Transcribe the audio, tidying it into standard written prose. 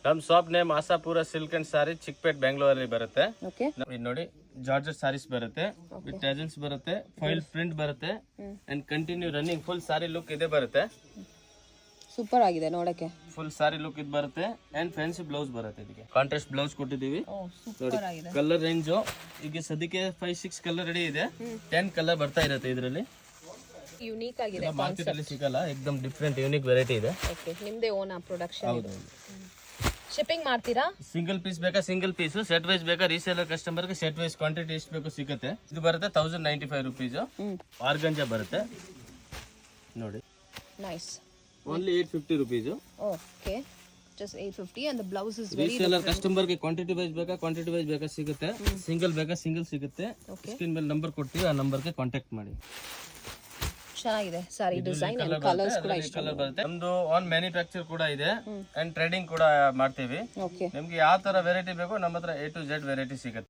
ನಮ್ shop name Ashapura silk and ಸಾರಿ, ಚಿಕ್ಕಪೇಟ್ ಬೆಂಗಳೂರಲ್ಲಿ ಬರುತ್ತೆ. ಓಕೆ, ಇದು ನೋಡಿ ಜಾರ್ಜೆಟ್ ಸಾರೀಸ್ ಬರುತ್ತೆ, ವಿತ್ ಟೆಸಲ್ಸ್ ಬರುತ್ತೆ, ಫಾಯಿಲ್ ಪ್ರಿಂಟ್ ಬರುತ್ತೆ and continue running full sorry look ಇದೆ ಬರುತ್ತೆ. ಸೂಪರ್ ಆಗಿದೆ ನೋಡಕ್ಕೆ. ಫುಲ್ ಸಾರಿ ಲುಕ್ ಇದು ಬರುತ್ತೆ ಅಂಡ್ ಫ್ಯಾನ್ಸಿ ಬ್ಲೌಸ್ ಬರುತ್ತೆ. ಇದಕ್ಕೆ ಕಾಂಟ್ರಾಸ್ಟ್ ಬ್ಲೌಸ್ ಕೊಟ್ಟಿದ್ದೀವಿ. ಸೂಪರ್ ಆಗಿದೆ. ಕಲರ್ ರೇಂಜ್ ಈಗ ಸದ್ಯಕ್ಕೆ 5-6 ಕಲರ್ ರೆಡಿ ಇದೆ. 10 ಕಲರ್ ಬರ್ತಾ ಇರುತ್ತೆ ಇದರಲ್ಲಿ. ಯುನೀಕ್ ಆಗಿದೆ, ಮಾರ್ಕೆಟ್ ಅಲ್ಲಿ ಸಿಗಲ್ಲ, ಎಕ್ದಮ್ ಡಿಫ್ರೆಂಟ್ ಯೂನಿಕ್ ವೆರೈಟಿ ಇದೆ. ಓಕೆ, ನಿಮ್ದೇ ಓನ್ ಪ್ರೊಡಕ್ಷನ್. ಹೌದು. ಶಿಪ್ಪಿಂಗ್ ಮಾಡ್ತೀರಾ? ಸಿಂಗಲ್ ಪೀಸ್ ಬೇಕಾ ಸಿಂಗಲ್ ಪೀಸ್, ಸೆಟ್ ವೈಸ್ ಬೇಕಾ ರೀಸೇಲರ್ ಕಸ್ಟಮರ್ಗೆ ಸೆಟ್ ವೈಸ್ ಕ್ವಾಂಟಿಟಿ ಎಷ್ಟು ಬೇಕು ಸಿಗುತ್ತೆ. ಇದು ಬರುತ್ತೆ 1095 ರುಪೀಸ್. ಆರ್ಗಂಜಾ ಬರುತ್ತೆ ನೋಡಿ, nice. Only 850 rupees. Okay, just 850 and the blouse is very reseller ಕಸ್ಟಮರ್ಗೆ ಕ್ವಾಂಟಿಟಿ ವೈಸ್ ಬೇಕಾ ಸಿಗುತ್ತೆ, ಸಿಂಗಲ್ ಬೇಕಾ ಸಿಂಗಲ್ ಸಿಗುತ್ತೆ. ಸ್ಕ್ರೀನ್ ಮೇಲೆ ನಂಬರ್ ಕೊಡ್ತೀವಿ, ಆ ನಂಬರ್ಗೆ ಕಾಂಟ್ಯಾಕ್ಟ್ ಮಾಡಿ. ಚೆನ್ನಾಗಿದೆ ಸಾರಿ ಡಿಸೈನ್ ಅಂಡ್ ಕಲರ್ಸ್ ಕೂಡ ಇಷ್ಟ. ಕಲರ್ ಬರುತ್ತೆ. ನಮ್ದು ಆನ್ ಮ್ಯಾನುಫ್ಯಾಕ್ಚರ್ ಕೂಡ ಇದೆ ಅಂಡ್ ಟ್ರೇಡಿಂಗ್ ಕೂಡ ಮಾಡ್ತೀವಿ. ಓಕೆ, ನಿಮ್ಗೆ ಯಾವ ತರ ವೆರೈಟಿ ಬೇಕೋ ನಮ್ಮ ಹತ್ರ A to Z ವೆರೈಟಿ ಸಿಗುತ್ತೆ.